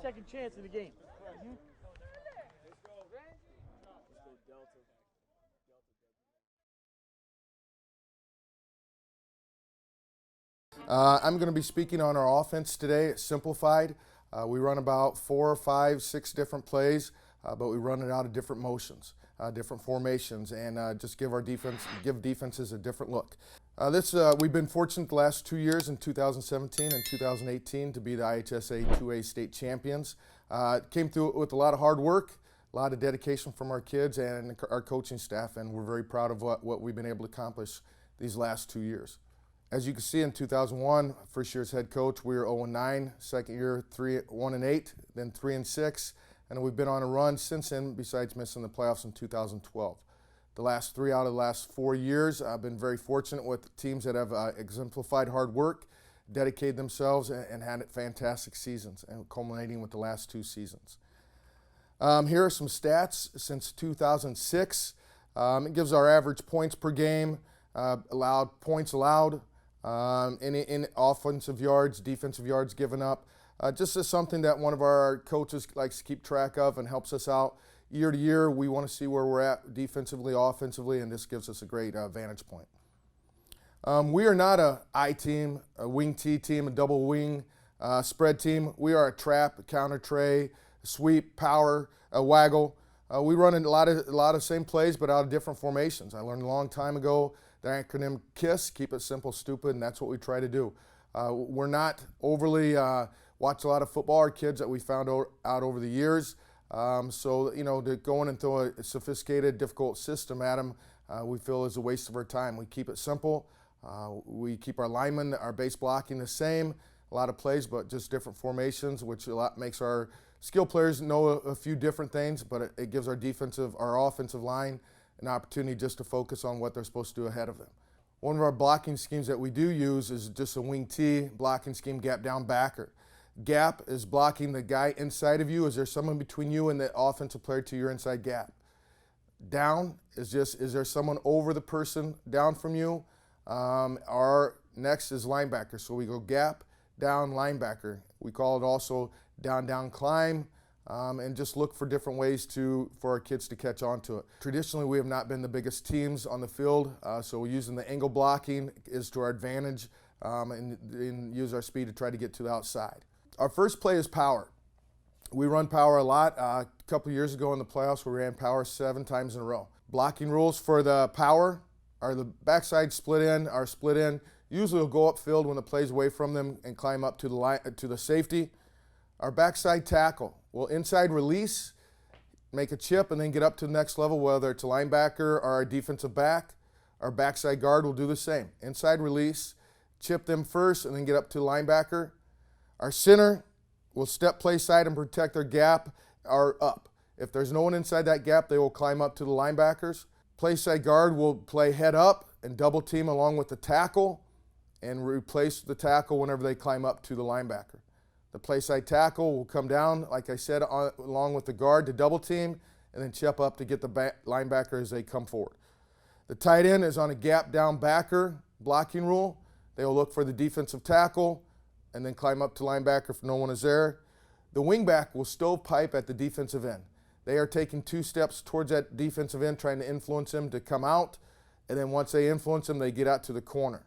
second chance in the game. I'm going to be speaking on our offense today. It's simplified. We run about 4, 5, 6 different plays, but we run it out of different motions, different formations, and just give defenses a different look. We've been fortunate the last 2 years in 2017 and 2018 to be the IHSA 2A state champions. Came through it with a lot of hard work, a lot of dedication from our kids and our coaching staff, and we're very proud of what we've been able to accomplish these last 2 years. As you can see, in 2001, first year as head coach, we were 0-9. Second year, 1-8, then 3-6, and we've been on a run since then. Besides missing the playoffs in 2012, the last 3 out of the last 4 years, I've been very fortunate with teams that have exemplified hard work, dedicated themselves, and had fantastic seasons, and culminating with the last 2 seasons. Here are some stats since 2006. It gives our average points per game, points allowed. In offensive yards, defensive yards given up. Just as something that one of our coaches likes to keep track of and helps us out. Year to year, we want to see where we're at defensively, offensively, and this gives us a great vantage point. We are not a I team, a wing T team, a double wing spread team. We are a trap, a counter tray, a sweep, power, a waggle. We run a lot of same plays, but out of different formations. I learned a long time ago the acronym KISS, keep it simple, stupid, and that's what we try to do. We're not overly watch a lot of football. Our kids that we found out over the years. So to go in and throw a sophisticated, difficult system at them, we feel is a waste of our time. We keep it simple. We keep our linemen, our base blocking the same. A lot of plays, but just different formations, which makes our skill players know a few different things, but it gives our offensive line an opportunity just to focus on what they're supposed to do ahead of them. One of our blocking schemes that we do use is just a wing T blocking scheme, gap down backer. Gap is blocking the guy inside of you. Is there someone between you and the offensive player to your inside gap? Down is there someone over the person down from you? Our next is linebacker. So we go gap, down, linebacker. We call it also down, down, climb. And just look for different ways for our kids to catch on to it. Traditionally, we have not been the biggest teams on the field, so using the angle blocking is to our advantage, and use our speed to try to get to the outside. Our first play is power. We run power a lot. A couple years ago in the playoffs, we ran power 7 times in a row. Blocking rules for the power are the backside split in. Usually will go upfield when the play's away from them and climb up to the safety. Our backside tackle will inside release, make a chip, and then get up to the next level, whether it's a linebacker or our defensive back. Our backside guard will do the same. Inside release, chip them first, and then get up to the linebacker. Our center will step play side and protect their gap or up. If there's no one inside that gap, they will climb up to the linebackers. Play side guard will play head up and double team along with the tackle and replace the tackle whenever they climb up to the linebacker. The play side tackle will come down, like I said, along with the guard to double team, and then chip up to get the linebacker as they come forward. The tight end is on a gap down backer blocking rule. They will look for the defensive tackle and then climb up to linebacker if no one is there. The wingback will stovepipe at the defensive end. They are taking 2 steps towards that defensive end, trying to influence him to come out, and then once they influence him, they get out to the corner.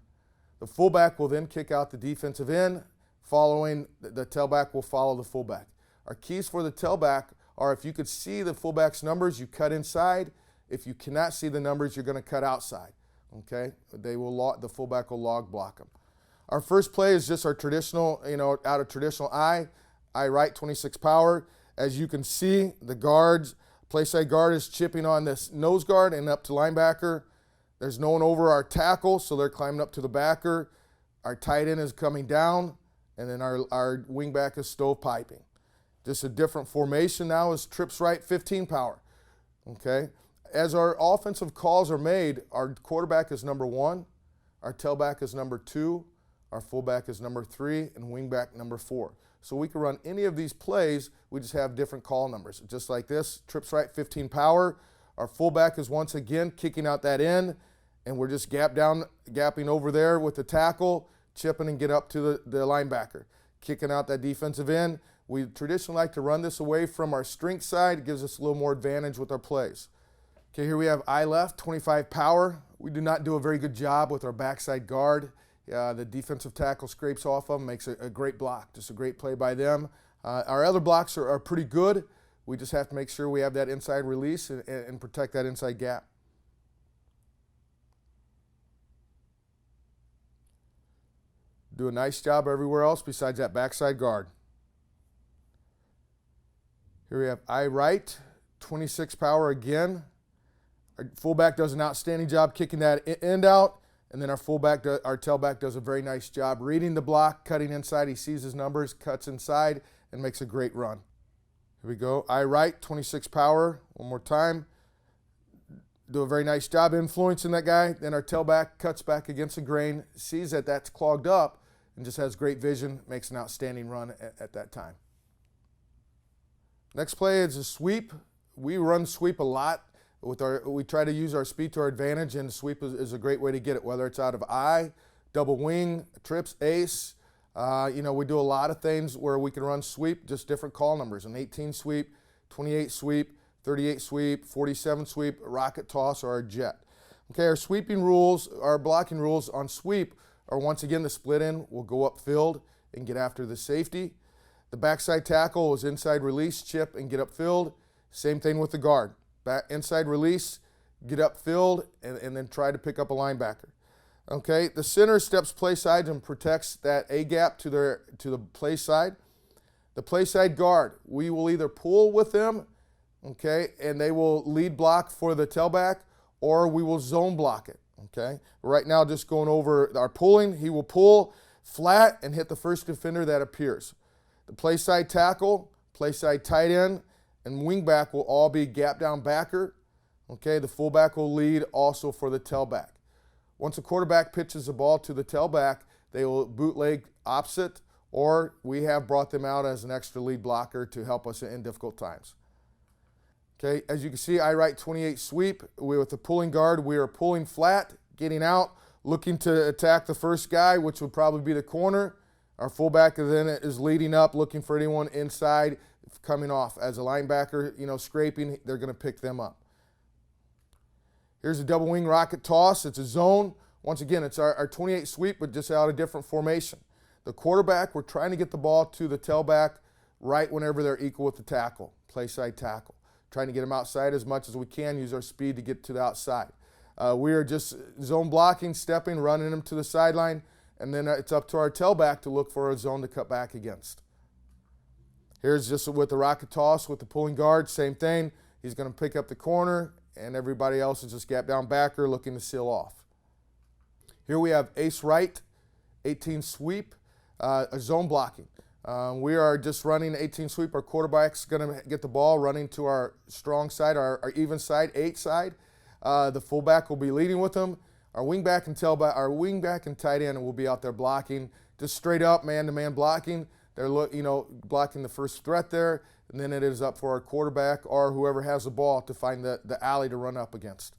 The fullback will then kick out the defensive end. Following the tailback will follow the fullback. Our keys for the tailback are if you could see the fullback's numbers, you cut inside. If you cannot see the numbers, you're going to cut outside. Okay? The fullback will log block them. Our first play is just our traditional, out of traditional I right 26 power. As you can see, the play side guard is chipping on this nose guard and up to linebacker. There's no one over our tackle, so they're climbing up to the backer. Our tight end is coming down. And then our wingback is stovepiping. Just a different formation now is trips right 15 power. Okay? As our offensive calls are made, our quarterback is number 1, our tailback is number 2, our fullback is number 3, and wingback number 4. So we can run any of these plays, we just have different call numbers. Just like this, trips right 15 power. Our fullback is once again kicking out that end, and we're just gapping over there with the tackle, chipping and get up to the linebacker. kicking out that defensive end. We traditionally like to run this away from our strength side. It gives us a little more advantage with our plays. Okay, here we have I left, 25 power. We do not do a very good job with our backside guard. The defensive tackle scrapes off them, makes a great block. Just a great play by them. Our other blocks are pretty good. We just have to make sure we have that inside release and protect that inside gap. Do a nice job everywhere else besides that backside guard. Here we have I right, 26 power again. Our fullback does an outstanding job kicking that end out, and then our tailback does a very nice job reading the block, cutting inside. He sees his numbers, cuts inside, and makes a great run. Here we go. I right, 26 power. One more time. Do a very nice job influencing that guy. Then our tailback cuts back against the grain, sees that that's clogged up, and just has great vision, makes an outstanding run at that time. Next play is a sweep. We run sweep a lot. We try to use our speed to our advantage, and sweep is a great way to get it, whether it's out of I, double wing, trips, ace. We do a lot of things where we can run sweep, just different call numbers, an 18 sweep, 28 sweep, 38 sweep, 47 sweep, rocket toss, or a jet. Okay, our sweeping rules, our blocking rules on sweep are once again the split in will go upfield and get after the safety. The backside tackle is inside release, chip, and get upfield. Same thing with the guard. Inside release, get upfield, and then try to pick up a linebacker. Okay, the center steps play side and protects that A gap to the play side. The play side guard, we will either pull with them, okay, and they will lead block for the tailback, or we will zone block it. Okay, right now just going over our pulling, he will pull flat and hit the first defender that appears. The play side tackle, play side tight end, and wingback will all be gap down backer. Okay, the fullback will lead also for the tailback. Once a quarterback pitches the ball to the tailback, they will bootleg opposite, or we have brought them out as an extra lead blocker to help us in difficult times. Okay, as you can see, I right 28 sweep. With the pulling guard, we are pulling flat, getting out, looking to attack the first guy, which would probably be the corner. Our fullback then is leading up, looking for anyone inside coming off. As a linebacker, scraping, they're going to pick them up. Here's a double wing rocket toss. It's a zone. Once again, it's our 28 sweep, but just out of different formation. The quarterback, we're trying to get the ball to the tailback right whenever they're equal with the tackle, play side tackle. Trying to get them outside as much as we can, use our speed to get to the outside. We are just zone blocking, stepping, running them to the sideline, and then it's up to our tailback to look for a zone to cut back against. Here's just with the rocket toss with the pulling guard, same thing. He's going to pick up the corner, and everybody else is just gap down backer looking to seal off. Here we have ace right, 18 sweep, a zone blocking. We are just running 18 sweep. Our quarterback's going to get the ball running to our strong side, our even side, 8 side. The fullback will be leading with them. Our wingback and tight end will be out there blocking, just straight up man-to-man blocking. They're blocking the first threat there, and then it is up for our quarterback or whoever has the ball to find the alley to run up against.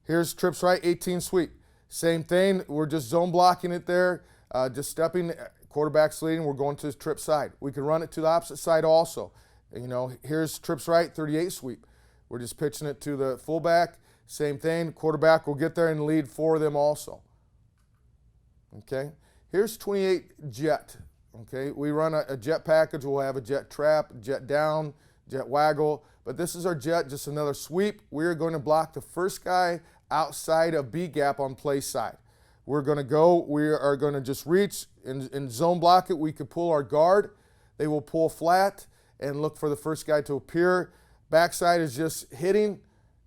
Here's trips right, 18 sweep. Same thing. We're just zone blocking it there, just stepping. Quarterback's leading. We're going to his trip side. We can run it to the opposite side also. Here's trips right, 38 sweep. We're just pitching it to the fullback. Same thing. Quarterback will get there and lead for them also. Okay. Here's 28 jet. Okay. We run a jet package. We'll have a jet trap, jet down, jet waggle. But this is our jet, just another sweep. We're going to block the first guy outside of B gap on play side. We are going to just reach and zone block it. We could pull our guard. They will pull flat and look for the first guy to appear. Backside is just hitting,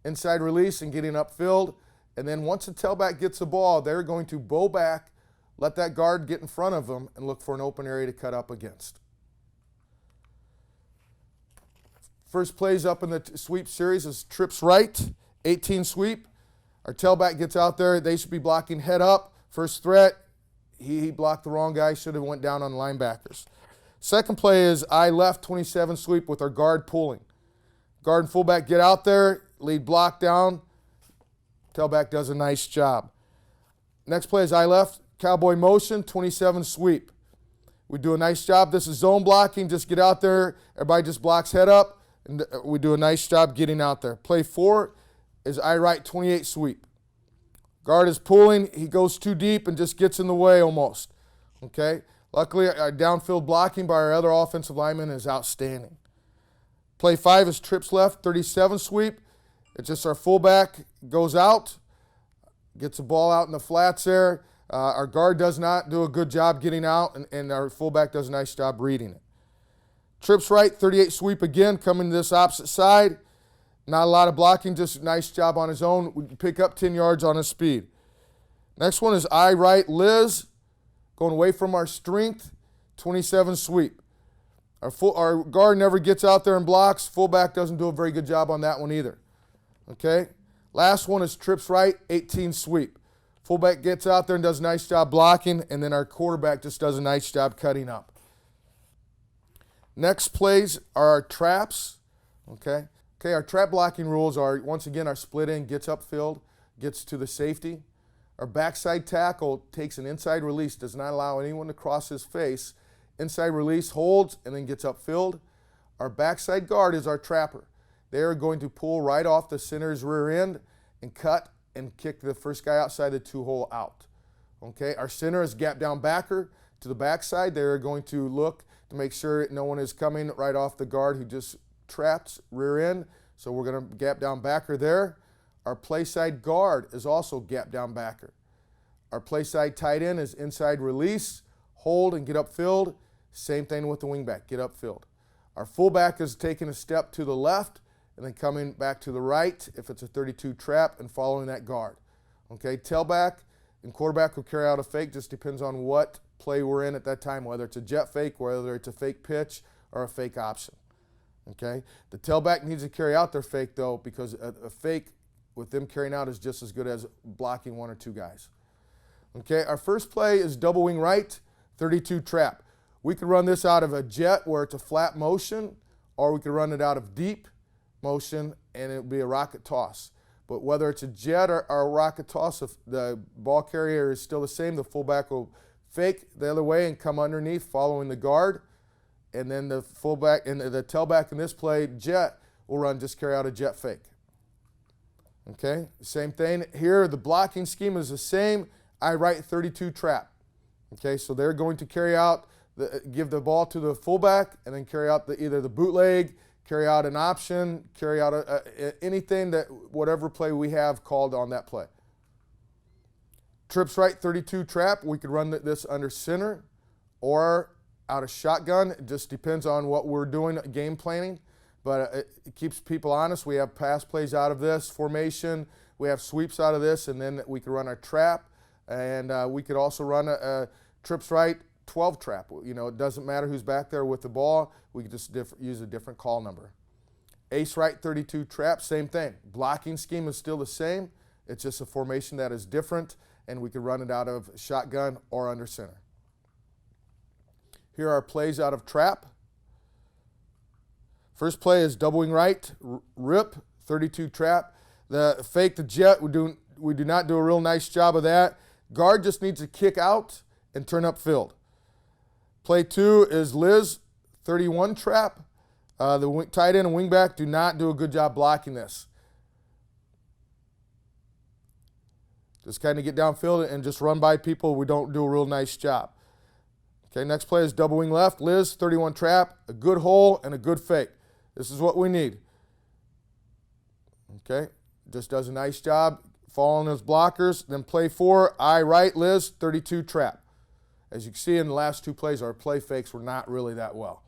inside release and getting upfield. And then once the tailback gets the ball, they're going to bow back, let that guard get in front of them, and look for an open area to cut up against. First plays up in the sweep series is trips right, 18 sweep. Our tailback gets out there. They should be blocking head up. First threat, he blocked the wrong guy, should have went down on linebackers. Second play is I left 27 sweep with our guard pulling. Guard and fullback get out there, lead block down. Tailback does a nice job. Next play is I left, cowboy motion, 27 sweep. We do a nice job. This is zone blocking. Just get out there. Everybody just blocks head up, and we do a nice job getting out there. Play 4 is I right 28 sweep. Guard is pulling. He goes too deep and just gets in the way almost. Okay? Luckily, our downfield blocking by our other offensive lineman is outstanding. Play 5 is trips left 37 sweep. It's just our fullback goes out, gets the ball out in the flats there. Our guard does not do a good job getting out, and our fullback does a nice job reading it. Trips right, 38 sweep again, coming to this opposite side. Not a lot of blocking, just a nice job on his own. We can pick up 10 yards on his speed. Next one is I right Liz, going away from our strength, 27 sweep. Our guard never gets out there and blocks. Fullback doesn't do a very good job on that one either. Okay? Last one is trips right, 18 sweep. Fullback gets out there and does a nice job blocking, and then our quarterback just does a nice job cutting up. Next plays are our traps. Okay, our trap blocking rules are, once again, our split in, gets upfield, gets to the safety. Our backside tackle takes an inside release, does not allow anyone to cross his face. Inside release, holds, and then gets upfield. Our backside guard is our trapper. They are going to pull right off the center's rear end and cut and kick the first guy outside the 2-hole out. Okay, our center is gap down backer to the backside. They're going to look to make sure no one is coming right off the guard who just traps rear end. So we're going to gap down backer there. Our play side guard is also gap down backer. Our play side tight end is inside release, hold and get upfield. Same thing with the wingback, get upfield. Our fullback is taking a step to the left and then coming back to the right if it's a 32 trap and following that guard. Okay, tailback and quarterback will carry out a fake, just depends on what play we're in at that time, whether it's a jet fake, whether it's a fake pitch or a fake option. Okay, the tailback needs to carry out their fake though, because a fake with them carrying out is just as good as blocking 1 or 2 guys. Okay, our first play is double wing right, 32 trap. We could run this out of a jet where it's a flat motion, or we could run it out of deep motion and it would be a rocket toss. But whether it's a jet or a rocket toss, if the ball carrier is still the same, the fullback will fake the other way and come underneath following the guard. And then the fullback and the tailback in this play, jet, will run, just carry out a jet fake. Okay, same thing here. The blocking scheme is the same. I right 32 trap. Okay, so they're going to carry out, give the ball to the fullback and then carry out either the bootleg, carry out an option, carry out anything that, whatever play we have called on that play. Trips right 32 trap, we could run this under center or out of shotgun. It just depends on what we're doing game planning, but it keeps people honest. We have pass plays out of this formation, we have sweeps out of this, and then we could run our trap, and we could also run a trips right 12 trap. You know, it doesn't matter who's back there with the ball. We could just use a different call number. Ace right 32 trap, same thing. Blocking scheme is still the same. It's just a formation that is different, and we could run it out of shotgun or under center. Here are plays out of trap. First play is double wing right, rip, 32 trap. The fake the jet, we do not do a real nice job of that. Guard just needs to kick out and turn upfield. Play 2 is Liz, 31 trap. The tight end and wingback do not do a good job blocking this. Just kind of get downfield and just run by people. We don't do a real nice job. Okay, next play is double wing left. Liz, 31 trap, a good hole and a good fake. This is what we need. Okay, just does a nice job following those blockers. Then play 4, I right, Liz, 32 trap. As you can see in the last 2 plays, our play fakes were not really that well.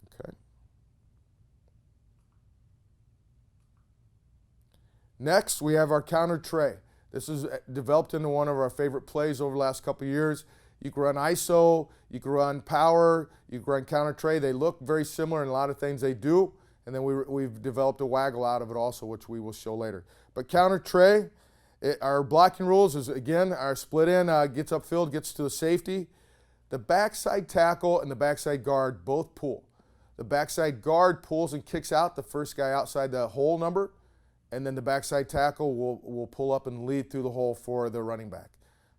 Okay. Next, we have our counter tray. This is developed into one of our favorite plays over the last couple of years. You can run ISO, you can run power, you can run counter tray. They look very similar in a lot of things they do. And then we've developed a waggle out of it also, which we will show later. But counter tray, our blocking rules is, again, our split in gets upfield, gets to the safety. The backside tackle and the backside guard both pull. The backside guard pulls and kicks out the first guy outside the hole number, and then the backside tackle will pull up and lead through the hole for the running back.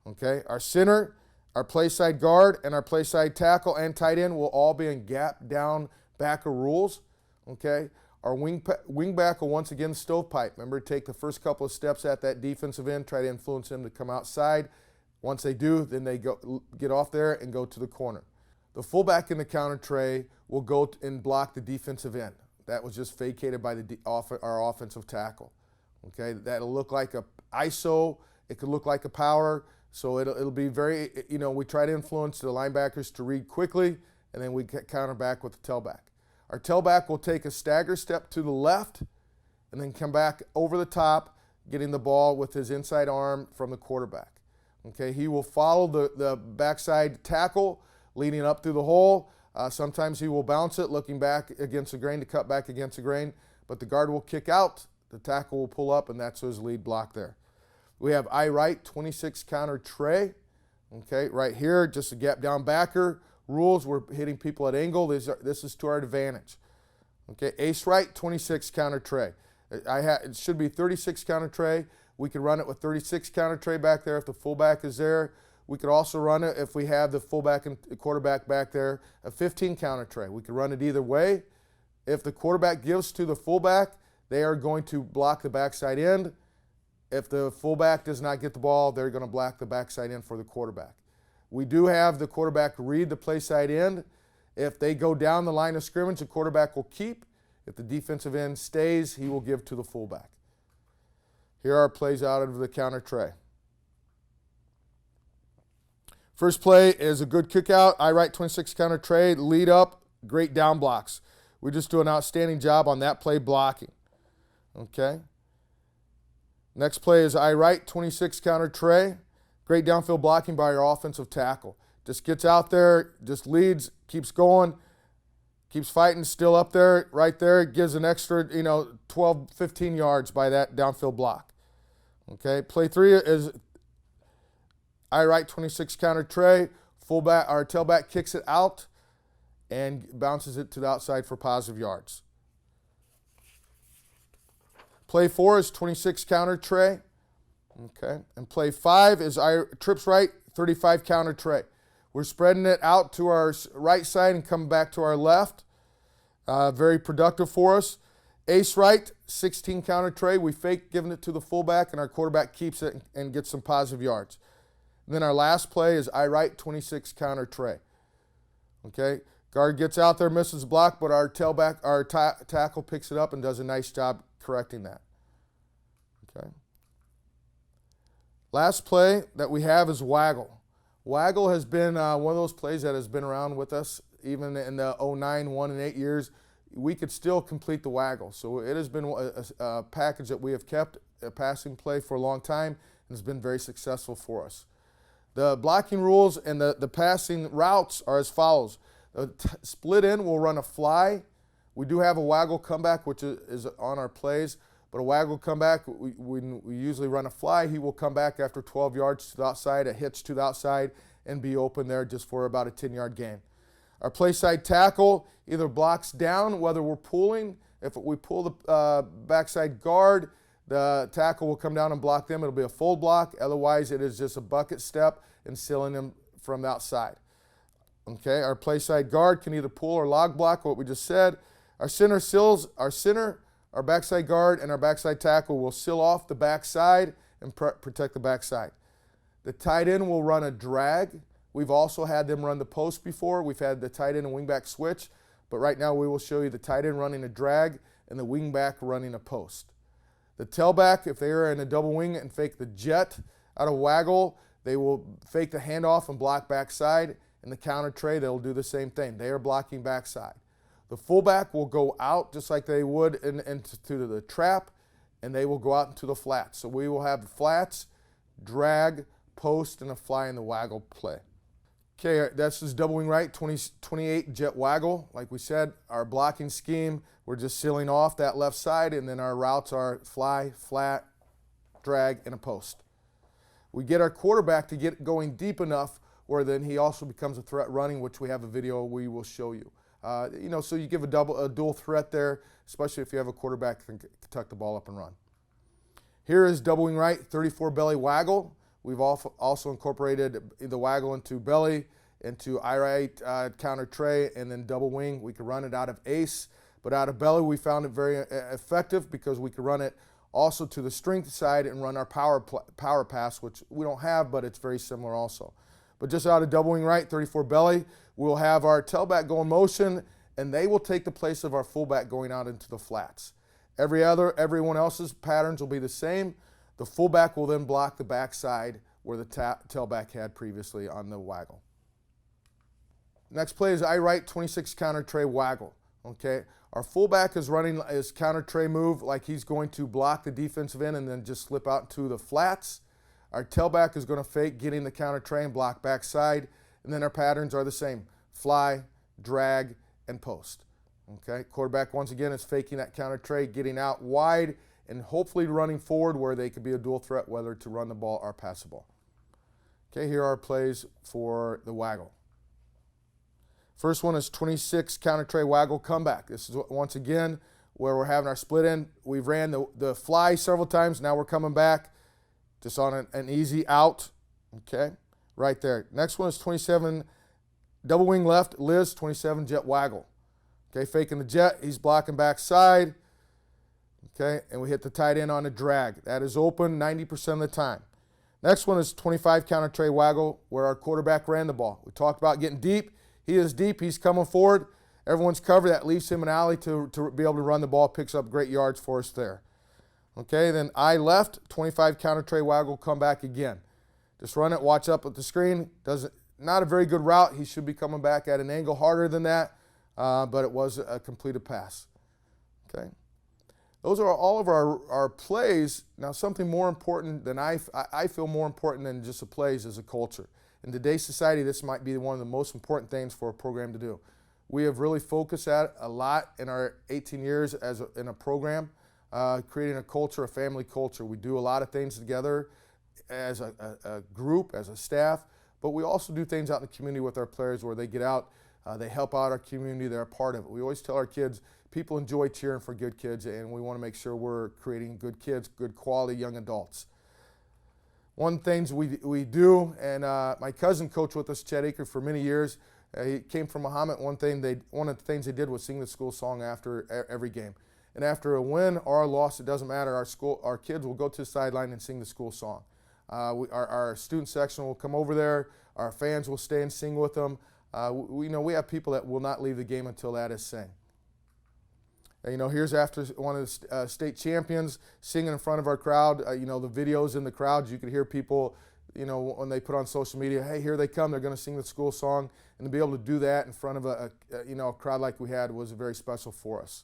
Okay, our center Our play side guard and our play side tackle and tight end will all be in gap down backer rules. Okay. Our wing back will once again stovepipe. Remember, take the first couple of steps at that defensive end, try to influence them to come outside. Once they do, then they get off there and go to the corner. The fullback in the counter tray will go and block the defensive end. That was just vacated by our offensive tackle. Okay, that'll look like a ISO. It could look like a power. So it'll be very, we try to influence the linebackers to read quickly, and then we counter back with the tailback. Our tailback will take a stagger step to the left and then come back over the top, getting the ball with his inside arm from the quarterback. Okay, he will follow the backside tackle leading up through the hole. Sometimes he will bounce it, looking back against the grain to cut back against the grain, but the guard will kick out, the tackle will pull up, and that's his lead block there. We have I right 26 counter tray. Okay, right here, just a gap down backer. Rules, we're hitting people at angle. This is to our advantage. Okay, ace right 26 counter tray. It should be 36 counter tray. We could run it with 36 counter tray back there if the fullback is there. We could also run it if we have the fullback and quarterback back there, a 15 counter tray. We could run it either way. If the quarterback gives to the fullback, they are going to block the backside end. If the fullback does not get the ball, they're going to block the backside end for the quarterback. We do have the quarterback read the play side end. If they go down the line of scrimmage, the quarterback will keep. If the defensive end stays, he will give to the fullback. Here are plays out of the counter tray. First play is a good kick out. I right 26 counter tray, lead up, great down blocks. We just do an outstanding job on that play blocking. Okay. Next play is I right 26 counter tray. Great downfield blocking by our offensive tackle. Just gets out there, just leads, keeps going, keeps fighting, still up there, right there. Gives an extra, 12, 15 yards by that downfield block. Okay, play 3 is I right 26 counter tray. Fullback, our tailback kicks it out and bounces it to the outside for positive yards. Play 4 is 26 counter tray. Okay, and play 5 is trips right 35 counter tray. We're spreading it out to our right side and coming back to our left. Very productive for us. Ace right 16 counter tray. We fake giving it to the fullback, and our quarterback keeps it and gets some positive yards. And then our last play is I right 26 counter tray. Okay, guard gets out there, misses the block, but our tailback, our tackle picks it up and does a nice job correcting that. Okay. Last play that we have is Waggle. Waggle has been one of those plays that has been around with us even in the 09, 1, and 8 years. We could still complete the Waggle. So it has been a package that we have kept, a passing play for a long time, and has been very successful for us. The blocking rules and the passing routes are as follows. The split end will run a fly. We do have a Waggle comeback, which is on our plays. But a Waggle comeback, we usually run a fly. He will come back after 12 yards to the outside, a hitch to the outside, and be open there just for about a 10-yard gain. Our play side tackle either blocks down, whether we're pulling. If we pull the backside guard, the tackle will come down and block them. It'll be a fold block. Otherwise, it is just a bucket step and sealing them from the outside. Okay, our play side guard can either pull or log block, what we just said. Our center seals, our backside guard and our backside tackle will seal off the backside and protect the backside. The tight end will run a drag. We've also had them run the post before. We've had the tight end and wingback switch, but right now we will show you the tight end running a drag and the wingback running a post. The tailback, if they are in a double wing and fake the jet out of Waggle, they will fake the handoff and block backside. In the counter tray, they'll do the same thing. They are blocking backside. The fullback will go out just like they would into the trap, and they will go out into the flats. So we will have the flats, drag, post, and a fly in the Waggle play. Okay, that's just double wing right, 28 jet Waggle. Like we said, our blocking scheme, we're just sealing off that left side, and then our routes are fly, flat, drag, and a post. We get our quarterback to get going deep enough where then he also becomes a threat running, which we have a video we will show you. So you give a dual threat there, especially if you have a quarterback that can tuck the ball up and run. Here is double wing right, 34 belly Waggle. We've also incorporated the waggle into belly, into I-right counter tray, and then double wing. We could run it out of ace, but out of belly we found it very effective because we could run it also to the strength side and run our power pass, which we don't have, but it's very similar also. But just out of double wing right, 34 belly, we'll have our tailback go in motion, and they will take the place of our fullback going out into the flats. Everyone else's patterns will be the same. The fullback will then block the backside where the tailback had previously on the waggle. Next play is I-right 26 counter tray waggle. Okay, our fullback is running his counter tray move like he's going to block the defensive end and then just slip out into the flats. Our tailback is going to fake getting the counter tray and block backside, and then our patterns are the same: fly, drag, and post. Okay, quarterback once again is faking that counter tray, getting out wide, and hopefully running forward where they could be a dual threat, whether to run the ball or pass the ball. Okay, here are our plays for the waggle. First one is 26 counter tray waggle comeback. This is once again where we're having our split end. We've ran the fly several times. Now we're coming back just on an easy out. Okay, right there. Next one is 27 double wing left, Liz, 27 jet waggle. Okay, faking the jet. He's blocking backside. Okay, and we hit the tight end on a drag. That is open 90% of the time. Next one is 25 counter tray waggle where our quarterback ran the ball. We talked about getting deep. He is deep. He's coming forward. Everyone's covered. That leaves him an alley to be able to run the ball. Picks up great yards for us there. Okay, then I left, 25 counter tray waggle, come back again. Just run it, watch up at the screen. Not a very good route. He should be coming back at an angle harder than that, but it was a completed pass. Okay, those are all of our plays. Now, something more important than I feel more important than just the plays is a culture. In today's society, this might be one of the most important things for a program to do. We have really focused at a lot in our 18 years in a program, creating a culture, a family culture. We do a lot of things together as a group, as a staff, but we also do things out in the community with our players where they get out, they help out our community, they're a part of it. We always tell our kids, people enjoy cheering for good kids, and we want to make sure we're creating good kids, good quality young adults. One of the things we do, and my cousin coached with us, Chad Aker, for many years. He came from Muhammad. One of the things they did was sing the school song after every game. And after a win or a loss, it doesn't matter. Our kids will go to the sideline and sing the school song. Our student section will come over there. Our fans will stay and sing with them. We have people that will not leave the game until that is sang. Here's after one of the state champions singing in front of our crowd. The videos in the crowds, you could hear people, when they put on social media, hey, here they come, they're going to sing the school song. And to be able to do that in front of a crowd like we had was very special for us.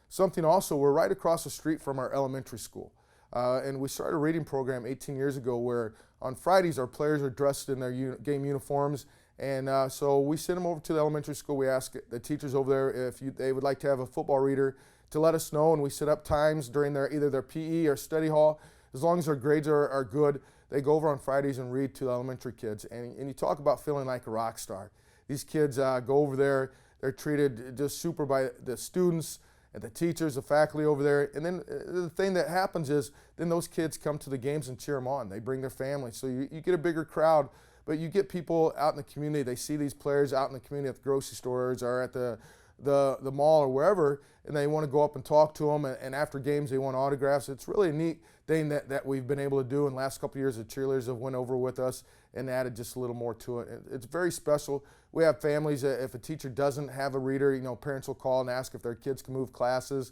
Something also, we're right across the street from our elementary school. And we started a reading program 18 years ago where on Fridays our players are dressed in their game uniforms. And so we send them over to the elementary school. We ask the teachers over there if they would like to have a football reader to let us know, and we set up times during either their PE or study hall. As long as their grades are good, they go over on Fridays and read to the elementary kids. And you talk about feeling like a rock star. These kids go over there, they're treated just super by the students and the teachers, the faculty over there. And then the thing that happens is then those kids come to the games and cheer them on. They bring their family. So you get a bigger crowd. But you get people out in the community, they see these players out in the community at the grocery stores or at the mall or wherever, and they want to go up and talk to them, and after games they want autographs. It's really a neat thing that we've been able to do. In the last couple of years, the cheerleaders have went over with us and added just a little more to it. It's very special. We have families, if a teacher doesn't have a reader, parents will call and ask if their kids can move classes.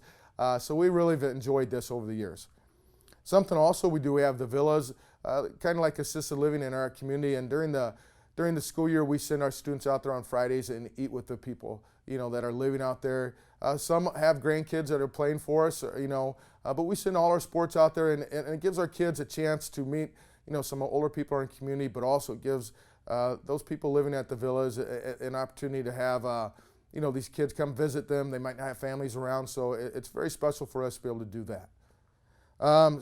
So we really have enjoyed this over the years. Something also we do, we have the villas, kind of like assisted living in our community, and during the school year we send our students out there on Fridays and eat with the people that are living out there. Some have grandkids that are playing for us, but we send all our sports out there, and it gives our kids a chance to meet some older people in the community, but also it gives those people living at the villas an opportunity to have these kids come visit them. They might not have families around, so it's very special for us to be able to do that.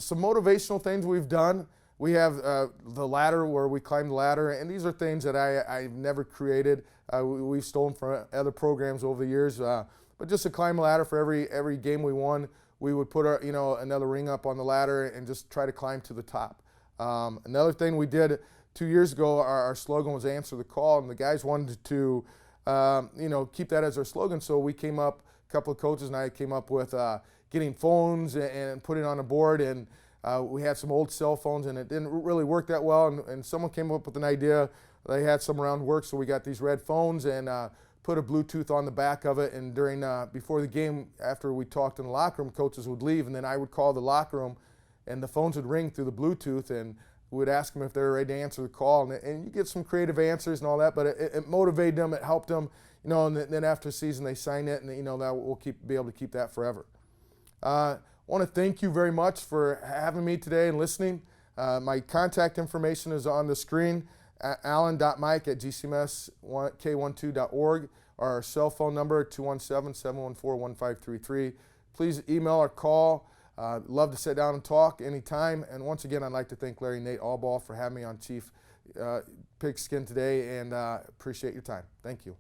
Some motivational things we've done. We have the ladder where we climb the ladder, and these are things that I've never created. We've stolen from other programs over the years. But just to climb a ladder for every game we won, we would put another ring up on the ladder and just try to climb to the top. Another thing we did 2 years ago, our slogan was "Answer the Call," and the guys wanted to, keep that as our slogan. So we came up, a couple of coaches and I came up with getting phones and putting it on a board. And we had some old cell phones, and it didn't really work that well. And someone came up with an idea. They had some around work, so we got these red phones and put a Bluetooth on the back of it. And before the game, after we talked in the locker room, coaches would leave, and then I would call the locker room, and the phones would ring through the Bluetooth, and we would ask them if they were ready to answer the call. And you get some creative answers and all that, but it motivated them, it helped them, and then after the season they sign it, and that we'll be able to keep that forever. I want to thank you very much for having me today and listening. My contact information is on the screen, allen.mike@gcmsk12.org, or our cell phone number, 217-714-1533. Please email or call. Love to sit down and talk anytime. And once again, I'd like to thank Larry Nate Allball for having me on Chief Pigskin today, and appreciate your time. Thank you.